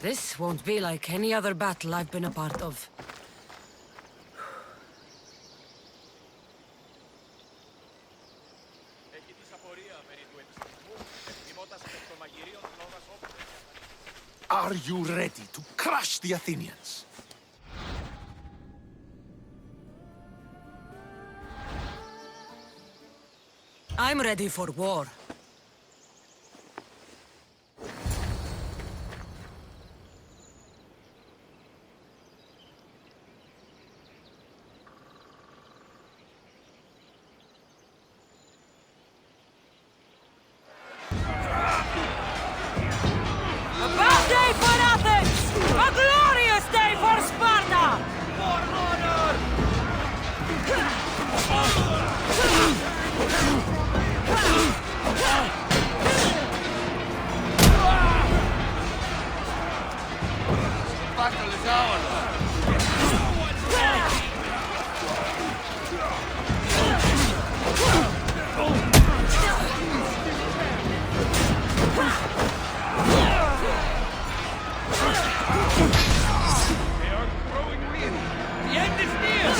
This won't be like any other battle I've been a part of. Are you ready to crush the Athenians? I'm ready for war. A bad day for Athens! A glorious day for Sparta! For honor! Battle is ours! They are growing weary. The end is near!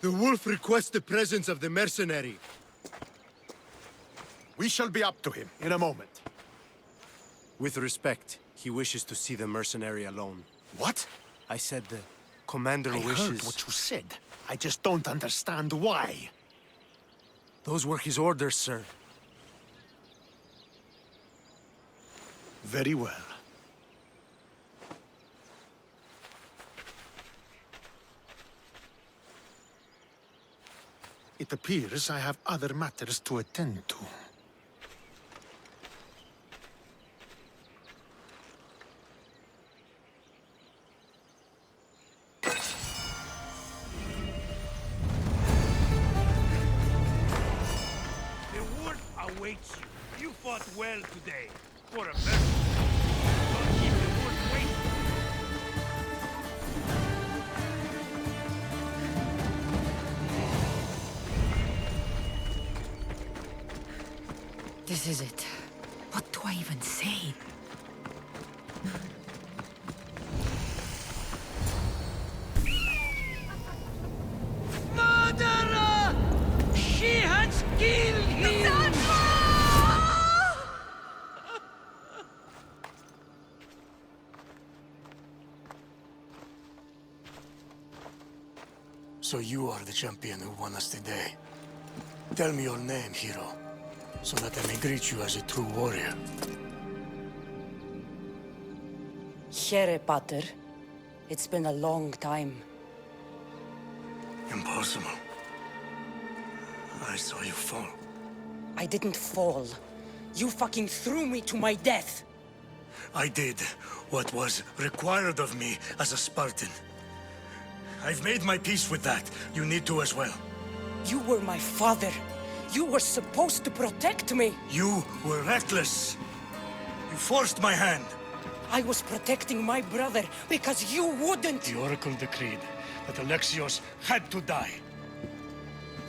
The wolf requests the presence of the mercenary. We shall be up to him in a moment. With respect, he wishes to see the mercenary alone. What? I said the commander I wishes... heard what you said. I just don't understand why. Those were his orders, sir. Very well. It appears I have other matters to attend to. Awaits you. You fought well today. For a mercy. Don't keep the wood waiting. This is it. What do I even say? Murderer! She has killed him! So you are the champion who won us today. Tell me your name, hero, so that I may greet you as a true warrior. Here, Pater. It's been a long time. Impossible. I saw you fall. I didn't fall. You fucking threw me to my death! I did what was required of me as a Spartan. I've made my peace with that. You need to as well. You were my father. You were supposed to protect me. You were reckless. You forced my hand. I was protecting my brother because you wouldn't. The Oracle decreed that Alexios had to die.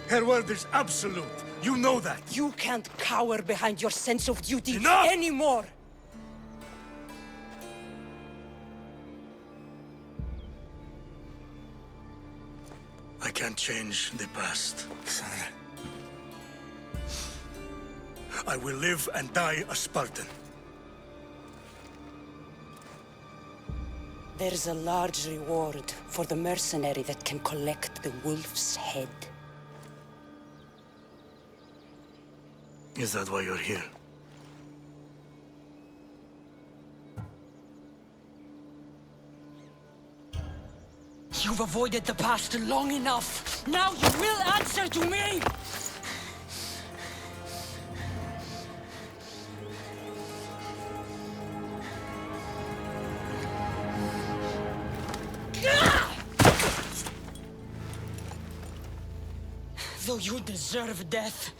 Her word is absolute. You know that. You can't cower behind your sense of duty Enough! anymore. I can't change the past, Sandra. I will live and die a Spartan. There's a large reward for the mercenary that can collect the wolf's head. Is that why you're here? You've avoided the past long enough. Now you will answer to me! Though you deserve death,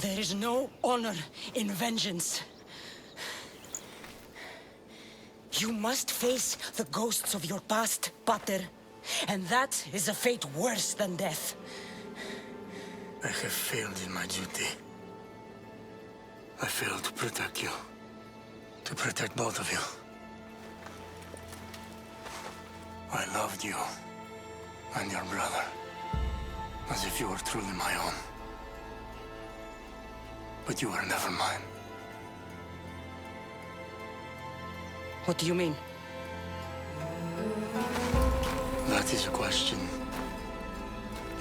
there is no honor in vengeance. You must face the ghosts of your past, Pater. And that is a fate worse than death. I have failed in my duty. I failed to protect you. To protect both of you. I loved you and your brother as if you were truly my own. But you were never mine. What do you mean? That is a question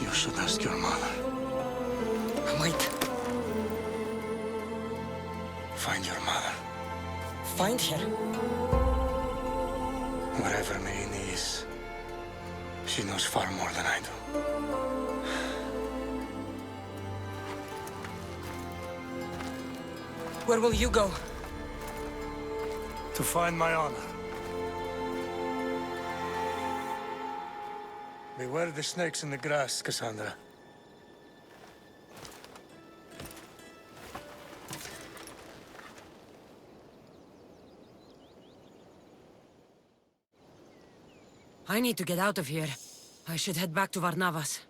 you should ask your mother. Wait. Find your mother. Find her? Wherever Merini is, she knows far more than I do. Where will you go? To find my honor. Beware the snakes in the grass, Cassandra. I need to get out of here. I should head back to Varnavas.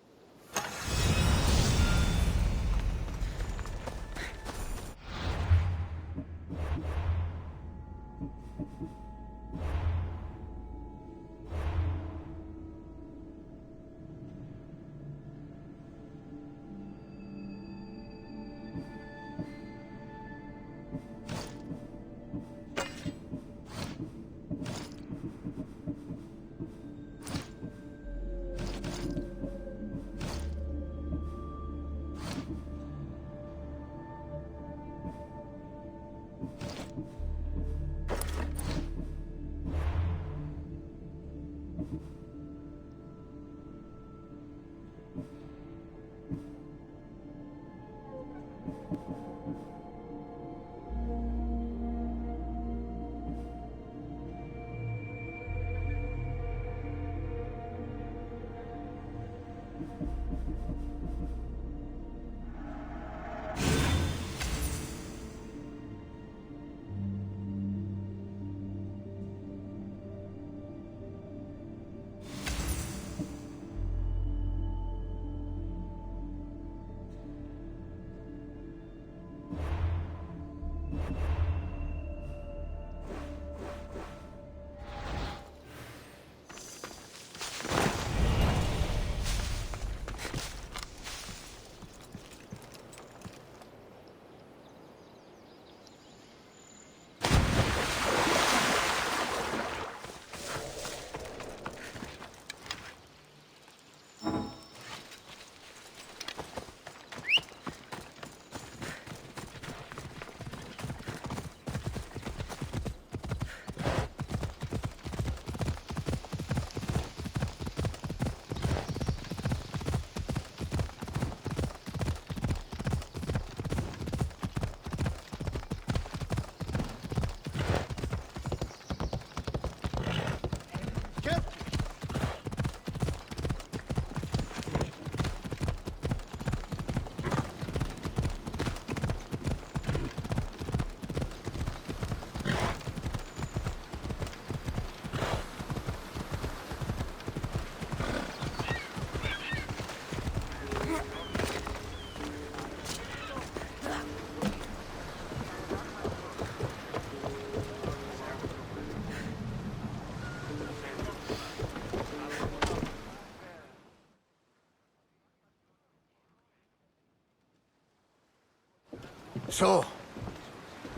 So,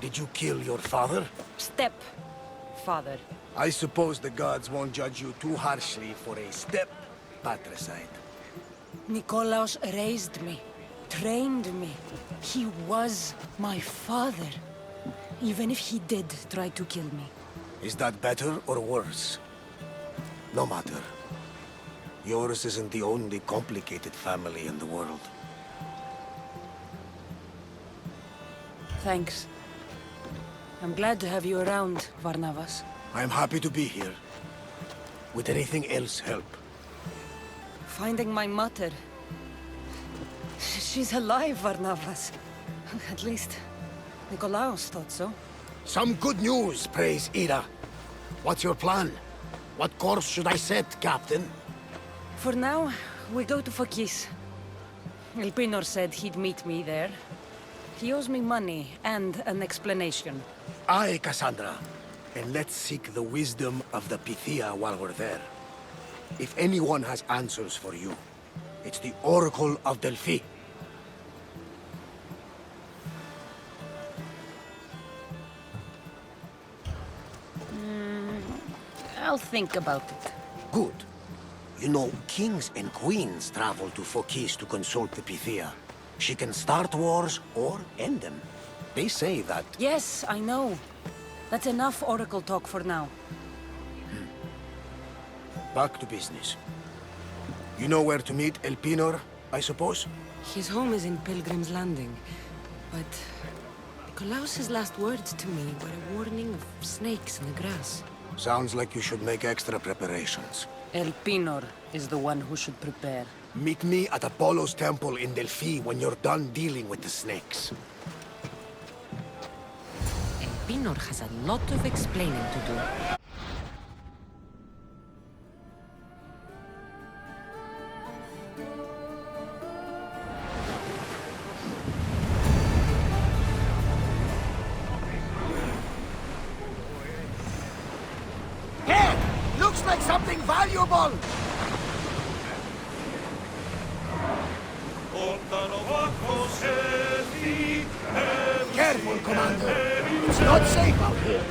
did you kill your father? Step-father. I suppose the gods won't judge you too harshly for a step-patricide. Nikolaos raised me, trained me. He was my father. Even if he did try to kill me. Is that better or worse? No matter. Yours isn't the only complicated family in the world. Thanks. I'm glad to have you around, Varnavas. I'm happy to be here. Would anything else help? Finding my mother. She's alive, Varnavas. At least, Nikolaos thought so. Some good news, praise Ira. What's your plan? What course should I set, Captain? For now, we go to Phokis. Elpinor said he'd meet me there. He owes me money and an explanation. Aye, Cassandra. And let's seek the wisdom of the Pythia while we're there. If anyone has answers for you, it's the Oracle of Delphi. I'll think about it. Good. You know, kings and queens travel to Phokis to consult the Pythia. She can start wars or end them. They say that... Yes, I know. That's enough oracle talk for now. Back to business. You know where to meet Elpinor, I suppose? His home is in Pilgrim's Landing, but Nikolaos's last words to me were a warning of snakes in the grass. Sounds like you should make extra preparations. Elpinor is the one who should prepare. Meet me at Apollo's temple in Delphi when you're done dealing with the snakes. Elpinor has a lot of explaining to do. Looks like something valuable! Careful, Commander! It's not safe out here!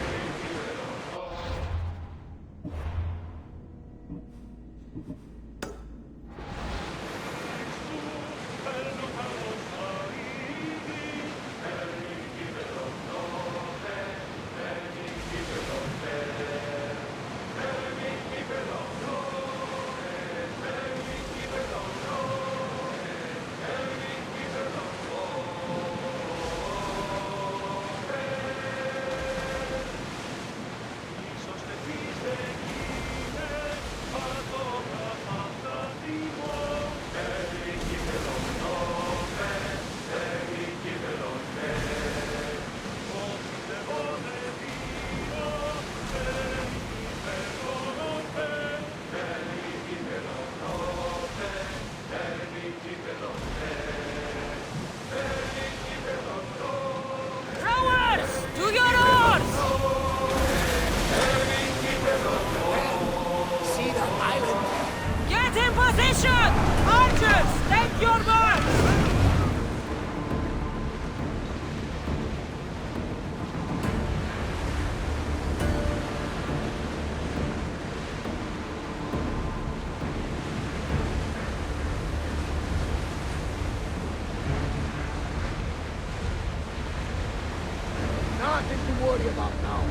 Nothing to worry about now.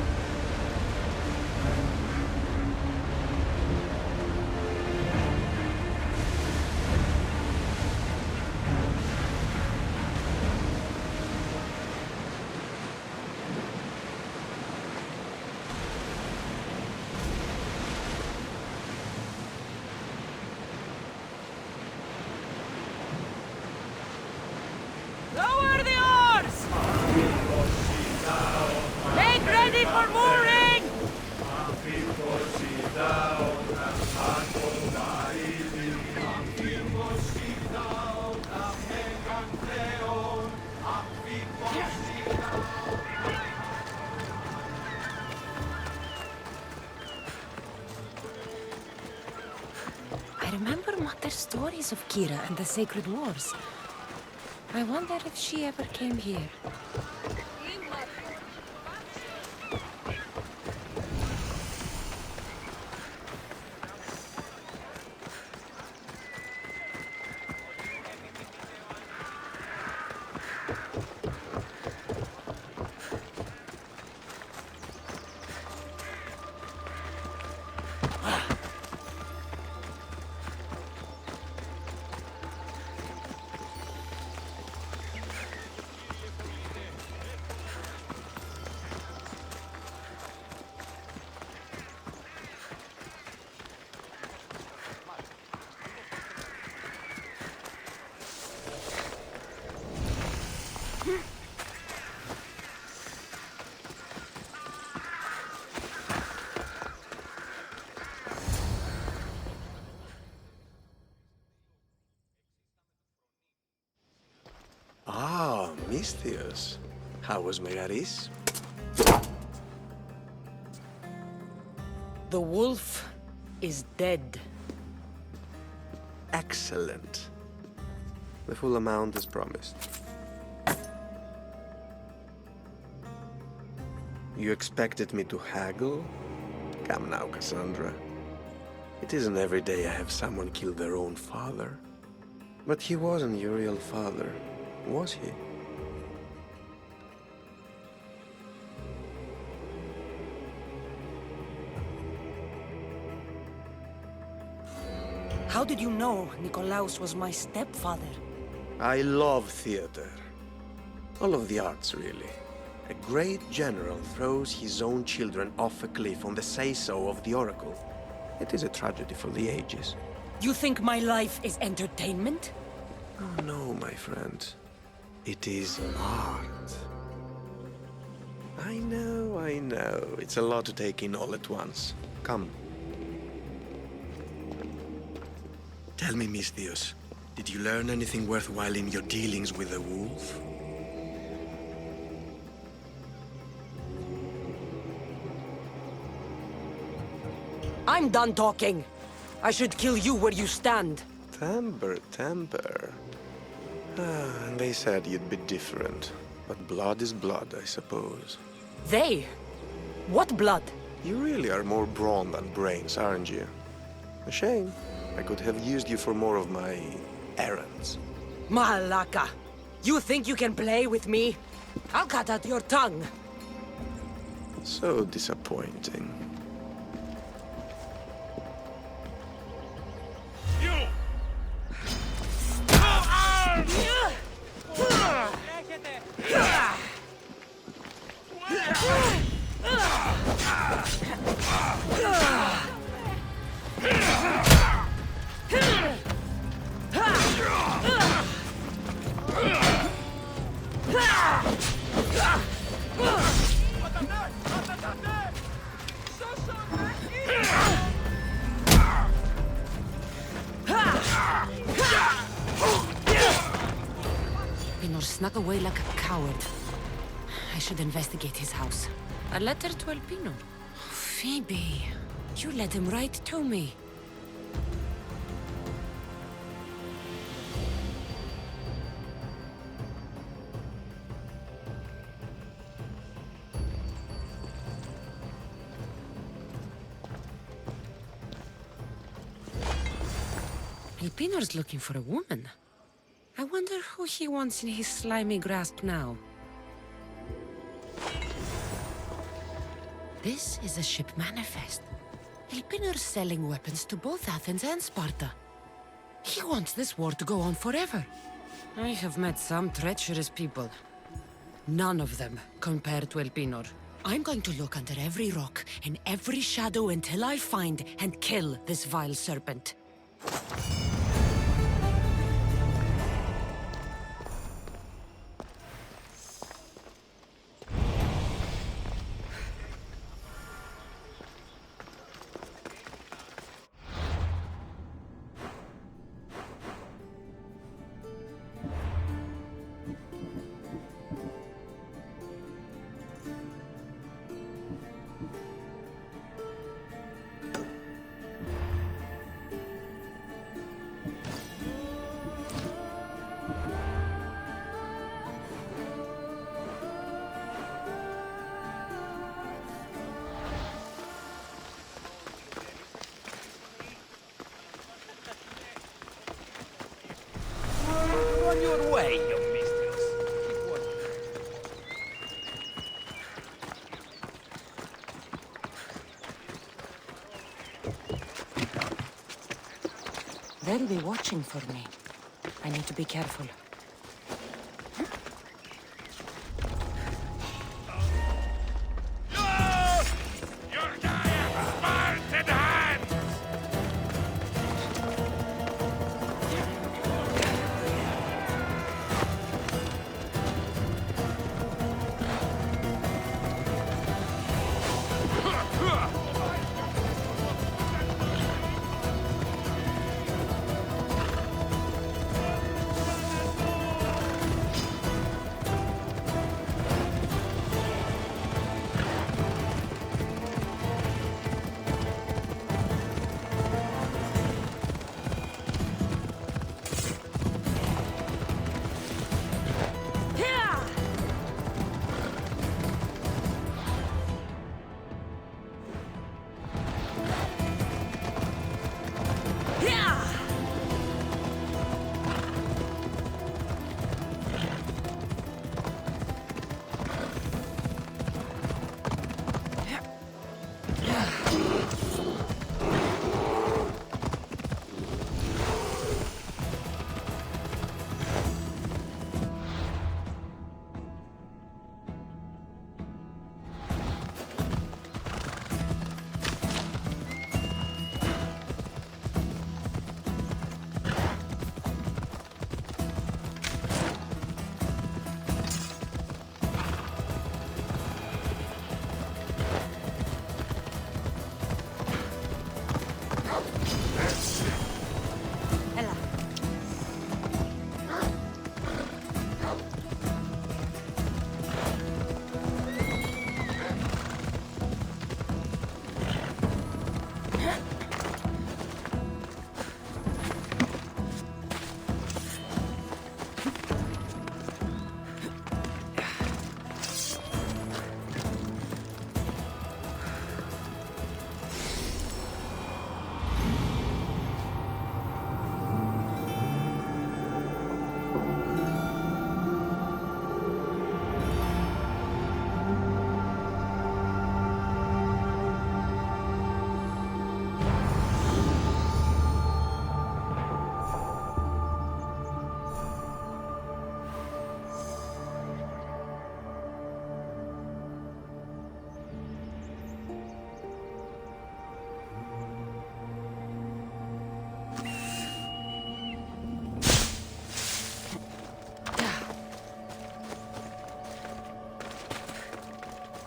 Lower the oars! Make ready for mooring! I remember Mother's stories of Kira and the Sacred Wars. I wonder if she ever came here. Ah, Misthios. How was Megaris? The wolf is dead. Excellent. The full amount is promised. You expected me to haggle? Come now, Cassandra. It isn't every day I have someone kill their own father. But he wasn't your real father, was he? How did you know Nikolaos was my stepfather? I love theater. All of the arts, really. A great general throws his own children off a cliff on the say-so of the Oracle. It is a tragedy for the ages. You think my life is entertainment? Oh no, my friend. It is art. I know. It's a lot to take in all at once. Come. Tell me, Misthios, did you learn anything worthwhile in your dealings with the wolf? I'm done talking. I should kill you where you stand. Temper. And they said you'd be different. But blood is blood, I suppose. They? What blood? You really are more brawn than brains, aren't you? A shame. I could have used you for more of my errands. Malaka! You think you can play with me? I'll cut out your tongue. So disappointing. You! Pinor snuck away like a coward. I should investigate his house. A letter to Elpino. Phoebe, you led him right to me. Elpinor's looking for a woman. I wonder who he wants in his slimy grasp now. This is a ship manifest. Elpinor's selling weapons to both Athens and Sparta. He wants this war to go on forever. I have met some treacherous people. None of them compared to Elpinor. I'm going to look under every rock and every shadow until I find and kill this vile serpent. They'll be watching for me. I need to be careful. You're dying! Spartan hand!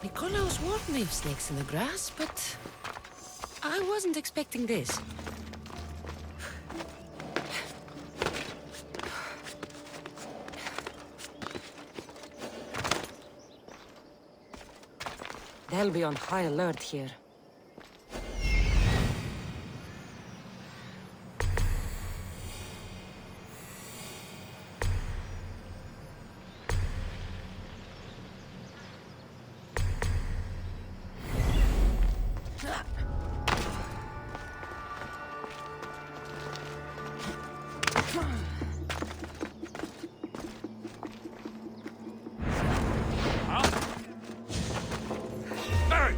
Nikolaos warned me of snakes in the grass, but I wasn't expecting this. They'll be on high alert here. Hey!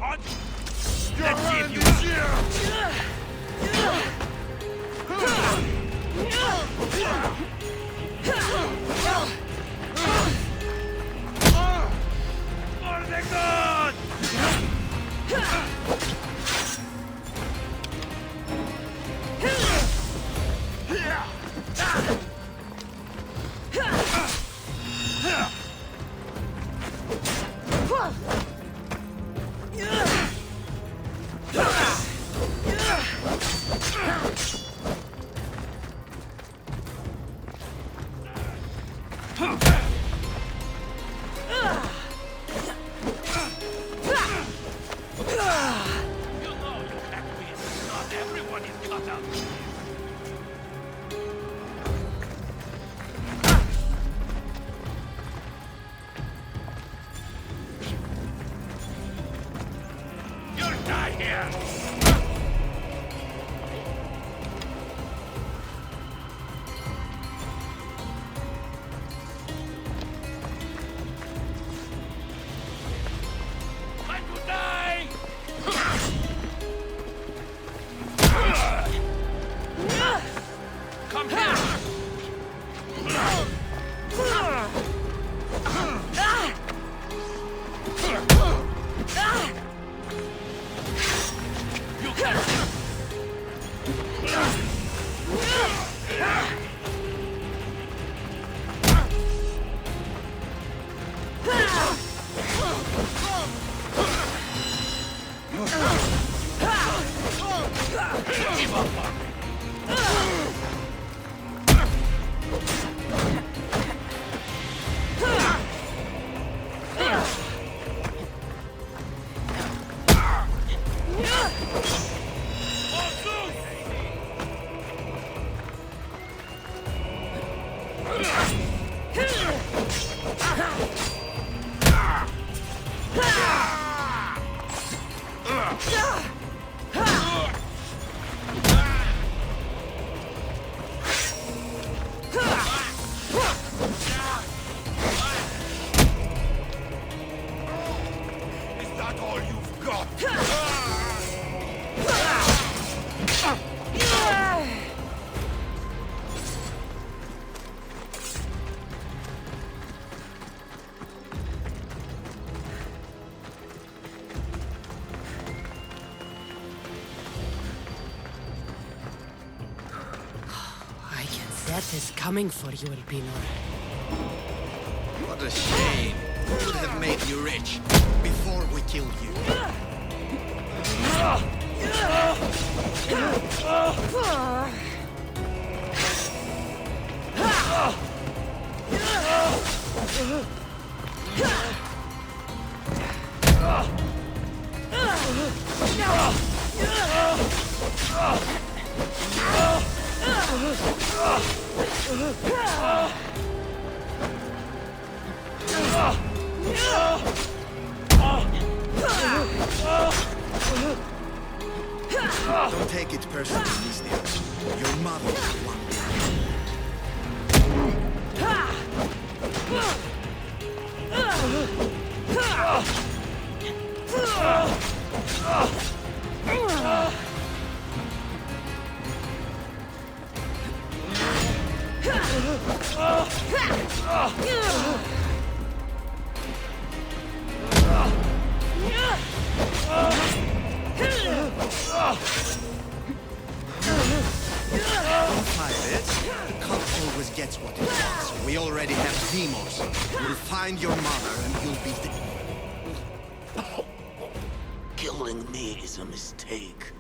On! Let's see if you... For the gods! You know you can't win. Not everyone is cut out. You'll die here! Time to die! Death is coming for you, Elpinor. What a shame. We would have made you rich before we killed you. Don't take it personally, Mr. Your mother will want Don't hide it. The cult always gets what it wants. We already have Demos. We'll find your mother and you'll be dead. Killing me is a mistake.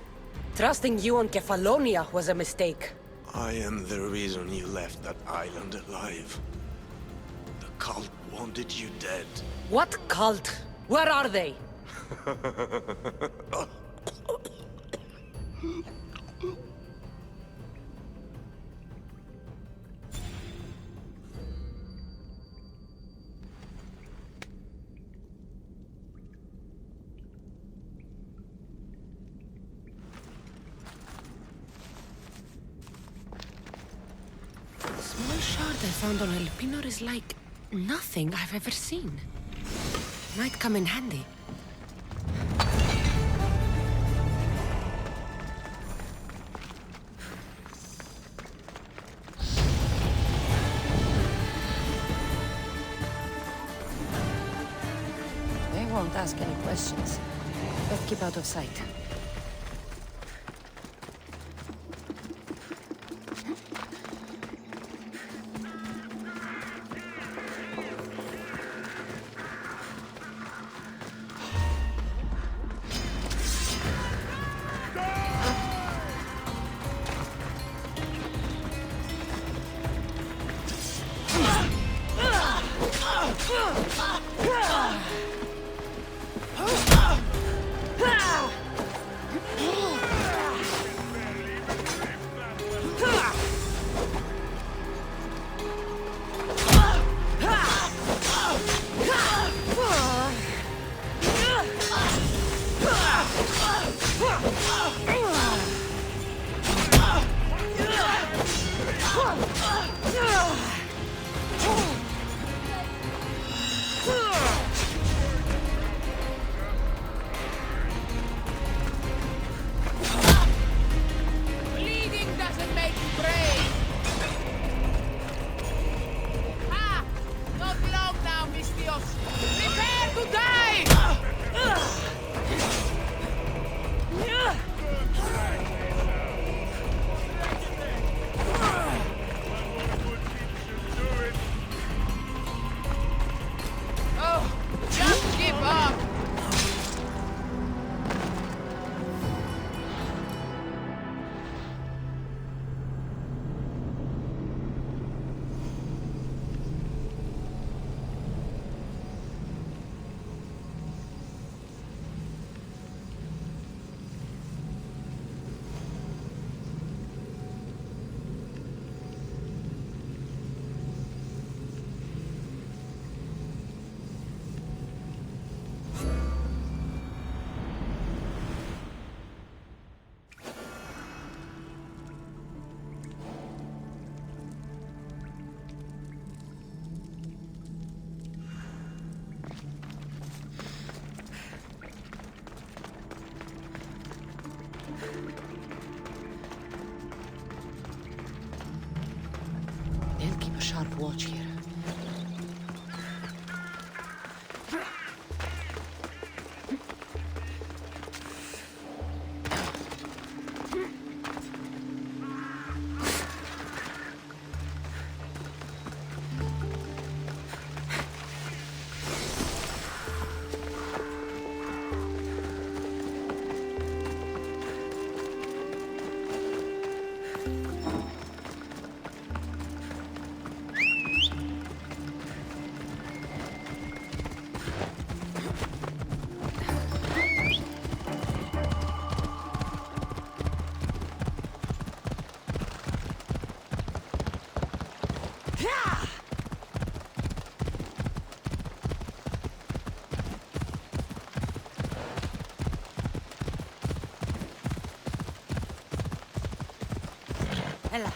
Trusting you on Kefalonia was a mistake. I am the reason you left that island alive. The cult wanted you dead. What cult? Where are they? The small shard I found on Elpinor is like nothing I've ever seen. Might come in handy. They won't ask any questions. Let's keep out of sight. They'll keep a sharp watch here. Ella.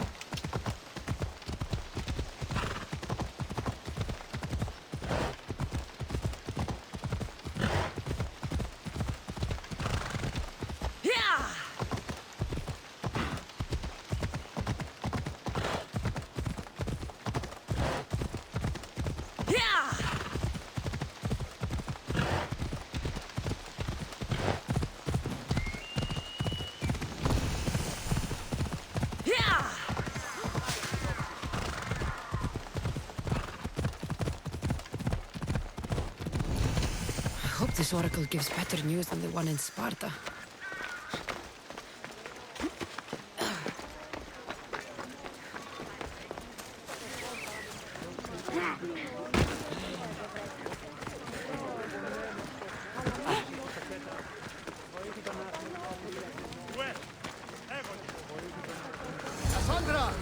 I hope this oracle gives better news than the one in Sparta. Cassandra!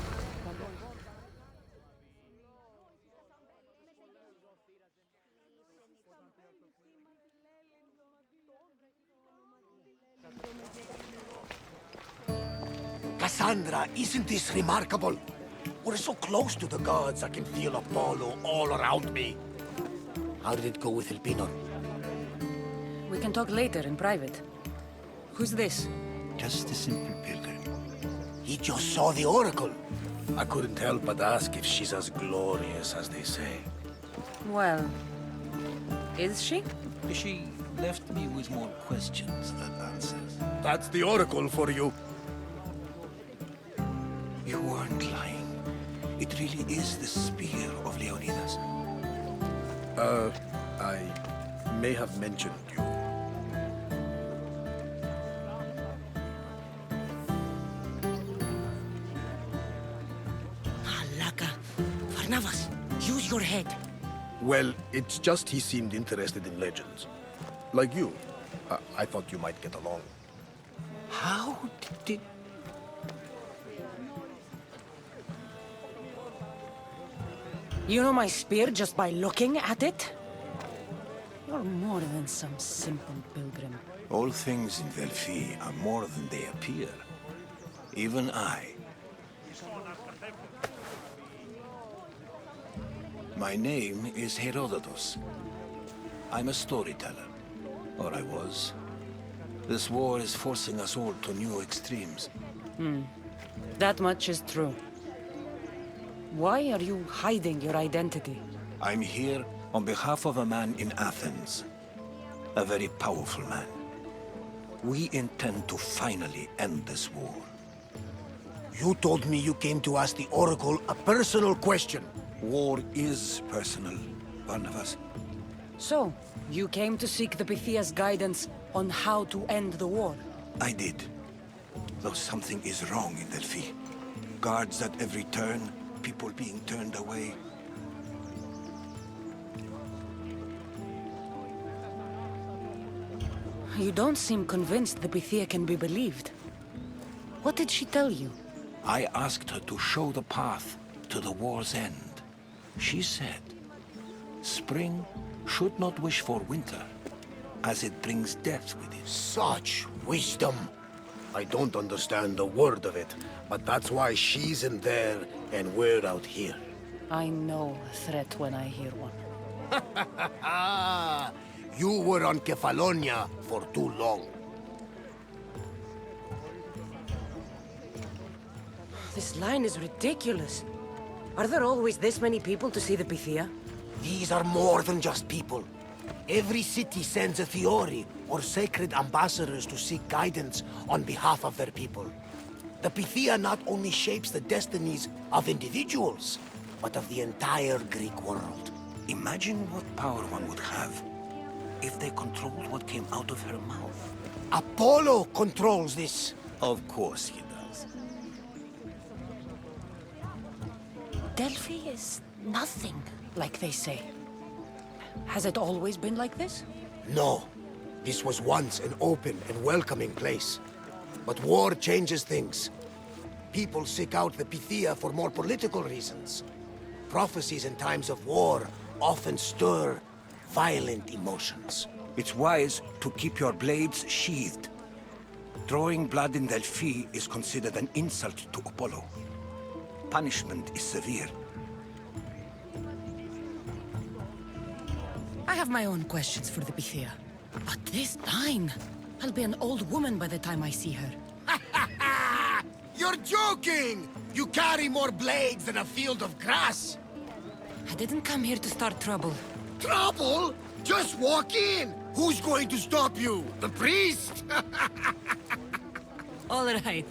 Cassandra, isn't this remarkable? We're so close to the gods, I can feel Apollo all around me. How did it go with Elpinor? We can talk later in private. Who's this? Just a simple pilgrim. He just saw the oracle. I couldn't help but ask if she's as glorious as they say. Well, is she? She left me with more questions than answers. That's the oracle for you. You weren't lying. It really is the spear of Leonidas. I may have mentioned you. Malaka. Varnavas, use your head. Well, it's just he seemed interested in legends. Like you. I thought you might get along. How did... You know my spear just by looking at it? You're more than some simple pilgrim. All things in Delphi are more than they appear. Even I. My name is Herodotus. I'm a storyteller. Or I was. This war is forcing us all to new extremes. That much is true. Why are you hiding your identity? I'm here on behalf of a man in Athens. A very powerful man. We intend to finally end this war. You told me you came to ask the oracle a personal question. War is personal, Barnabas. So, you came to seek the Pythia's guidance on how to end the war? I did. Though something is wrong in Delphi. Guards at every turn, people being turned away. You don't seem convinced the Pythia can be believed. What did she tell you? I asked her to show the path to the war's end. She said, spring should not wish for winter, as it brings death with it. Such wisdom. I don't understand a word of it, but that's why she's in there and we're out here. I know a threat when I hear one. You were on Kefalonia for too long. This line is ridiculous. Are there always this many people to see the Pythia? These are more than just people. Every city sends a Theori or sacred ambassadors to seek guidance on behalf of their people. The Pythia not only shapes the destinies of individuals, but of the entire Greek world. Imagine what power one would have if they controlled what came out of her mouth. Apollo controls this. Of course he does. Delphi is nothing, like they say. Has it always been like this? No. This was once an open and welcoming place. But war changes things. People seek out the Pythia for more political reasons. prophecies in times of war often stir violent emotions. It's wise to keep your blades sheathed. Drawing blood in Delphi is considered an insult to Apollo. Punishment is severe. I have my own questions for the Pythia. But this Nine, I'll be an old woman by the time I see her. You're joking! You carry more blades than a field of grass! I didn't come here to start trouble. Trouble? Just walk in! Who's going to stop you? The priest? All right.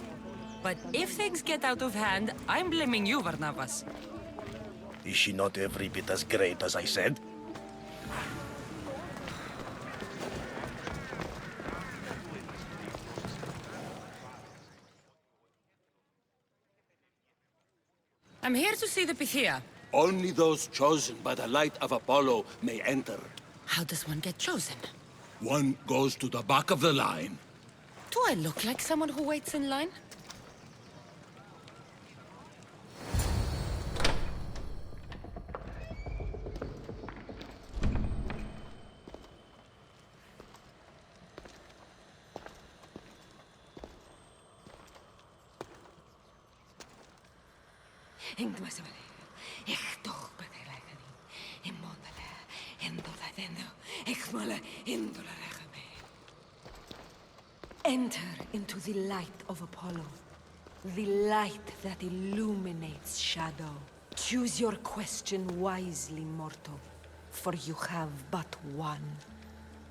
But if things get out of hand, I'm blaming you, Varnavas. Is she not every bit as great as I said? I'm here to see the Pythia. Only those chosen by the light of Apollo may enter. How does one get chosen? One goes to the back of the line. Do I look like someone who waits in line? Enter into the light of Apollo. The light that illuminates shadow. Choose your question wisely, mortal, for you have but one.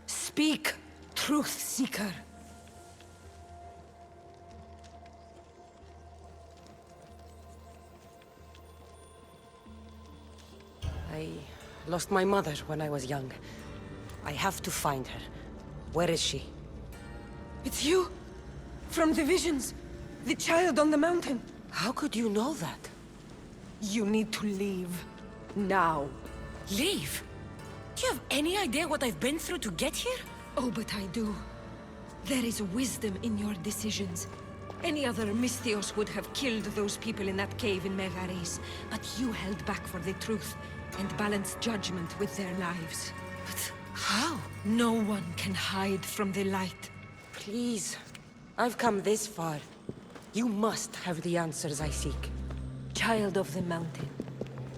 Speak, truth seeker. I lost my mother when I was young. I have to find her. Where is she? It's you! From the visions! The child on the mountain! How could you know that? You need to leave. Now. Leave? Do you have any idea what I've been through to get here? Oh, but I do. There is wisdom in your decisions. Any other Misthios would have killed those people in that cave in Megaris, but you held back for the truth and balanced judgment with their lives. But how? No one can hide from the light. Please. I've come this far. You must have the answers I seek. Child of the mountain,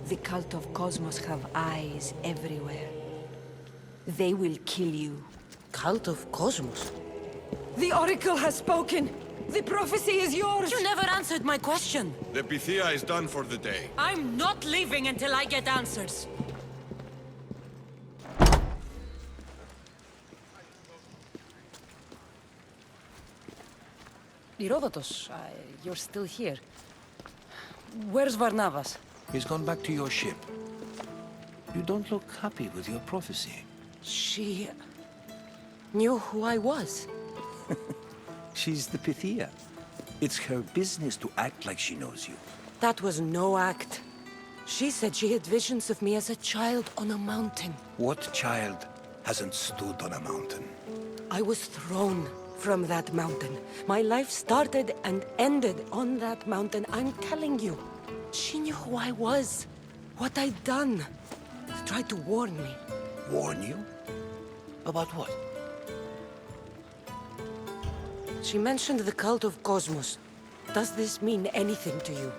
the cult of Cosmos have eyes everywhere. They will kill you. Cult of Cosmos? The Oracle has spoken! The prophecy is yours! You never answered my question! The Pythia is done for the day. I'm not leaving until I get answers! Herodotus, you're still here. Where's Varnavas? He's gone back to your ship. You don't look happy with your prophecy. She knew who I was. She's the Pythia. It's her business to act like she knows you. That was no act. She said she had visions of me as a child on a mountain. What child hasn't stood on a mountain? I was thrown from that mountain. My life started and ended on that mountain. I'm telling you. She knew who I was, what I'd done. She tried to warn me. Warn you? About what? She mentioned the cult of Cosmos. Does this mean anything to you?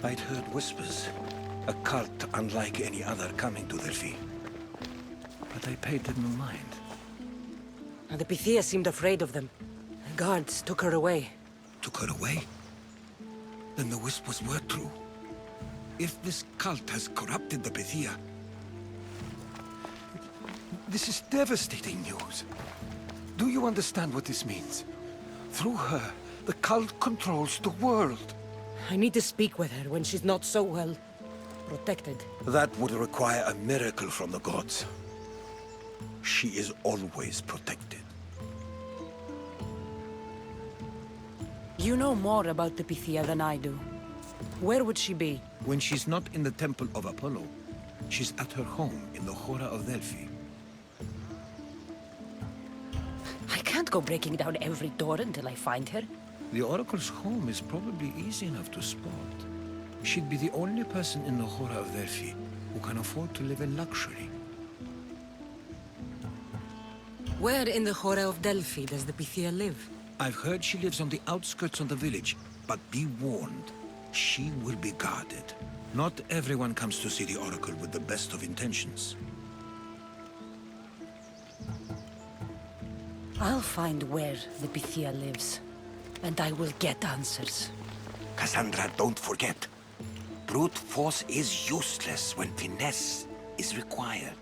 I'd heard whispers. A cult unlike any other coming to Delphi. But I paid them no mind. And the Pythia seemed afraid of them. The guards took her away. Took her away? Then the whispers were true. If this cult has corrupted the Pythia... This is devastating news. Do you understand what this means? Through her, the cult controls the world. I need to speak with her when she's not so well protected. That would require a miracle from the gods. She is always protected. You know more about the Pythia than I do. Where would she be? When she's not in the temple of Apollo, she's at her home in the Hora of Delphi. I can't go breaking down every door until I find her. The Oracle's home is probably easy enough to spot. She'd be the only person in the Hora of Delphi who can afford to live in luxury. Where in the Hora of Delphi does the Pythia live? I've heard she lives on the outskirts of the village, but be warned, she will be guarded. Not everyone comes to see the Oracle with the best of intentions. I'll find where the Pythia lives, and I will get answers. Cassandra, don't forget. Brute force is useless when finesse is required.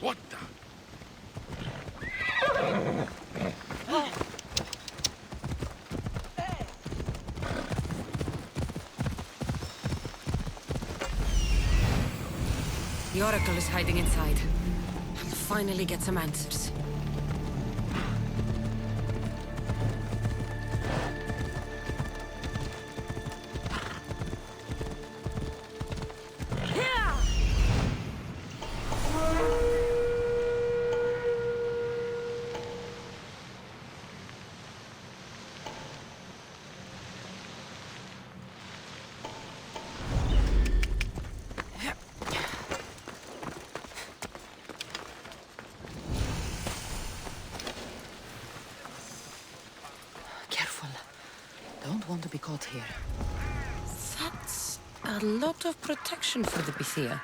What the? The Oracle is hiding inside. I'll finally get some answers. Careful. Don't want to be caught here. That's a lot of protection for the Pythia.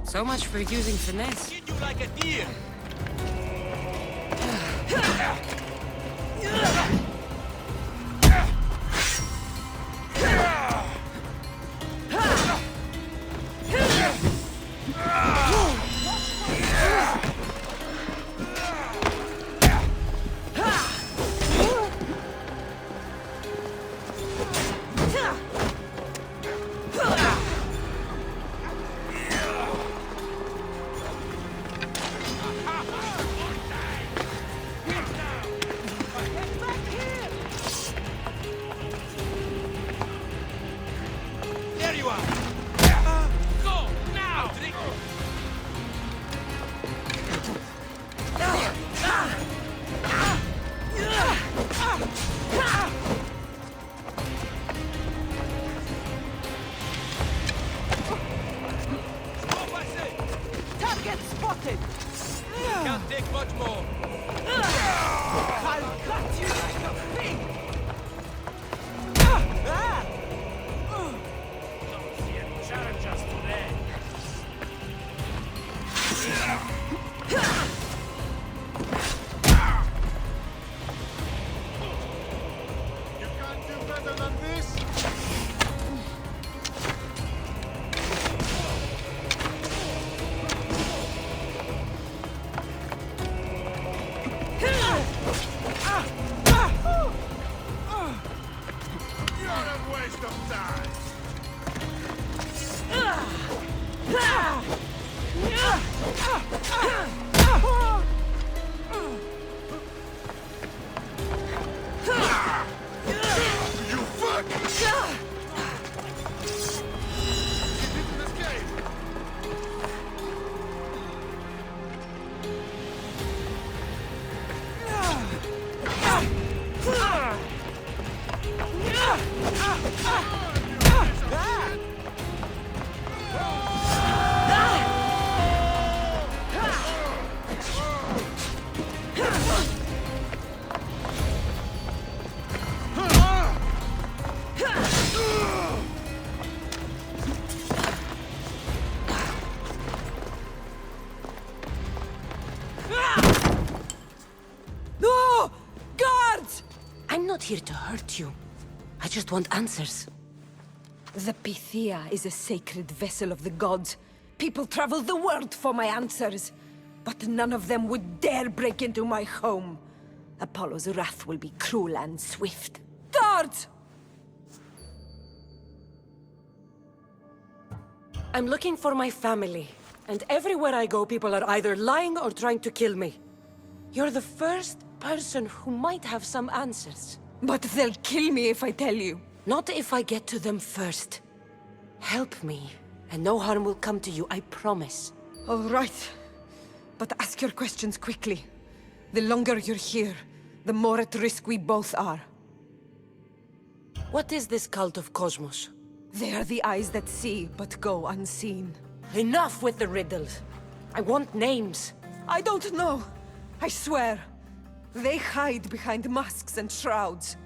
So much for using finesse. Hit you like a deer. No! Guards! I'm not here to hurt you. I just want answers. The Pythia is a sacred vessel of the gods. People travel the world for my answers. But none of them would dare break into my home. Apollo's wrath will be cruel and swift. Guards! I'm looking for my family. And everywhere I go, people are either lying or trying to kill me. You're the first person who might have some answers. But they'll kill me if I tell you. Not if I get to them first. Help me, and no harm will come to you, I promise. All right. But ask your questions quickly. The longer you're here, the more at risk we both are. What is this cult of Cosmos? They are the eyes that see, but go unseen. Enough with the riddles. I want names. I don't know. I swear. They hide behind masks and shrouds.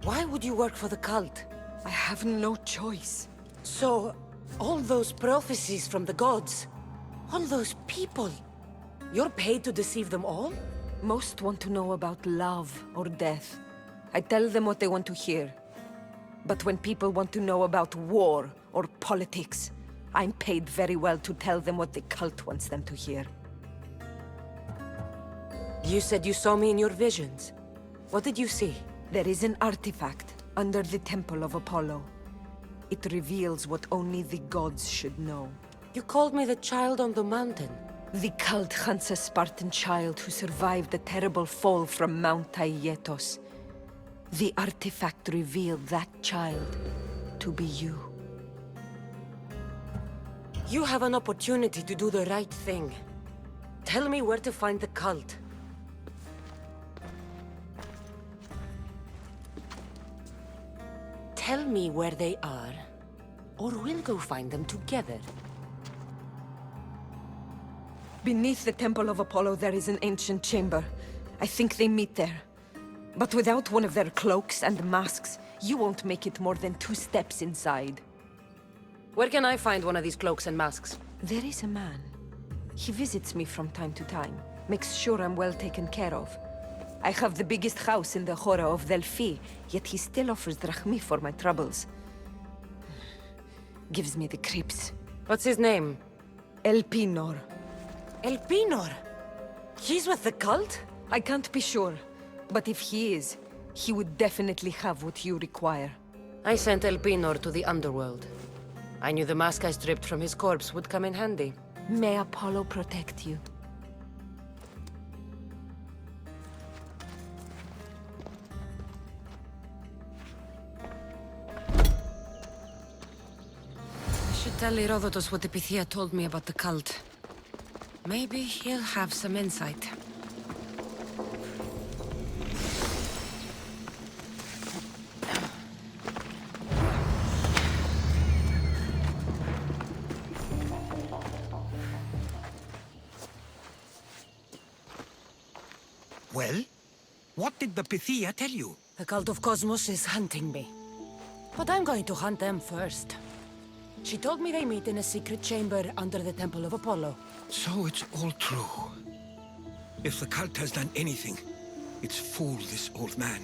Why would you work for the cult? I have no choice. So, all those prophecies from the gods, all those people, you're paid to deceive them all? Most want to know about love or death. I tell them what they want to hear. But when people want to know about war or politics, I'm paid very well to tell them what the cult wants them to hear. You said you saw me in your visions. What did you see? There is an artifact under the Temple of Apollo. It reveals what only the gods should know. You called me the child on the mountain. The cult hunts a Spartan child who survived the terrible fall from Mount Aietos. The artifact revealed that child to be you. You have an opportunity to do the right thing. Tell me where to find the cult. Tell me where they are, or we'll go find them together. Beneath the Temple of Apollo there is an ancient chamber. I think they meet there. But without one of their cloaks and masks, you won't make it more than 2 steps inside. Where can I find one of these cloaks and masks? There is a man. He visits me from time to time, makes sure I'm well taken care of. I have the biggest house in the Hora of Delphi, yet he still offers drachmi for my troubles. Gives me the creeps. What's his name? Elpinor. Elpinor? He's with the cult? I can't be sure, but if he is, he would definitely have what you require. I sent Elpinor to the underworld. I knew the mask I stripped from his corpse would come in handy. May Apollo protect you. I should tell Herodotus what the Pythia told me about the cult. Maybe he'll have some insight. Well? What did the Pythia tell you? The cult of Cosmos is hunting me. But I'm going to hunt them first. She told me they meet in a secret chamber under the Temple of Apollo. So it's all true. If the cult has done anything, it's fooled this old man.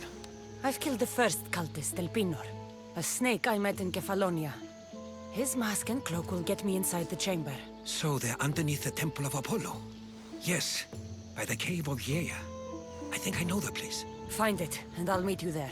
I've killed the first cultist, Elpinor, a snake I met in Kefalonia. His mask and cloak will get me inside the chamber. So they're underneath the Temple of Apollo? Yes, by the Cave of Yea. I think I know the place. Find it, and I'll meet you there.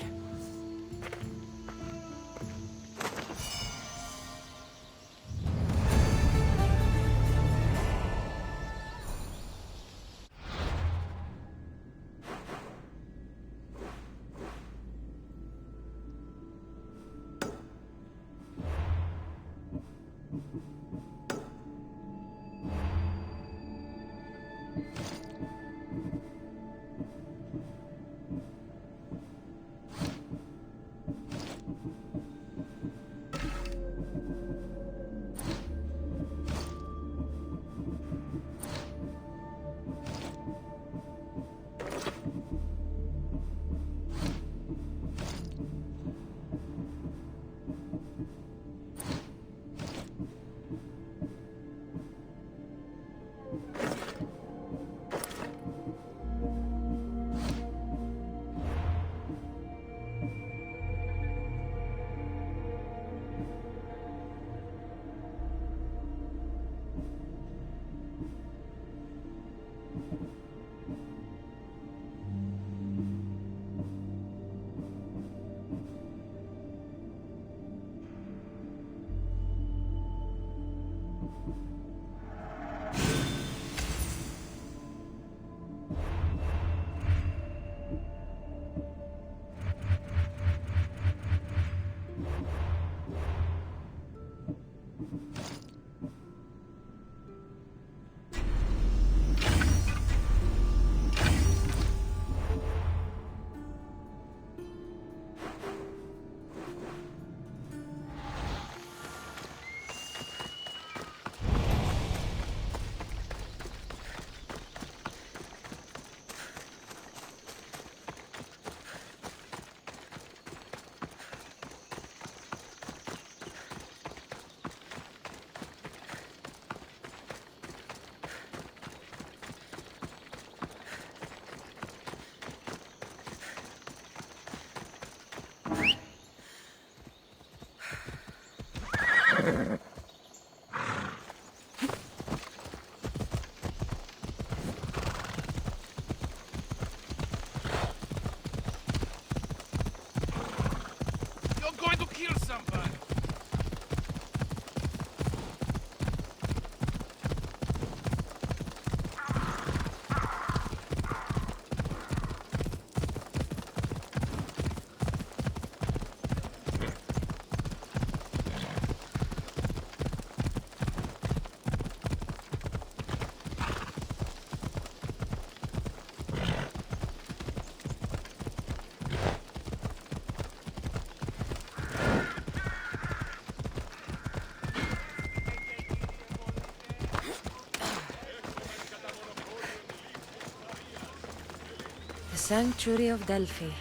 The Sanctuary of Delphi.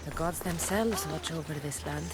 The gods themselves watch over this land.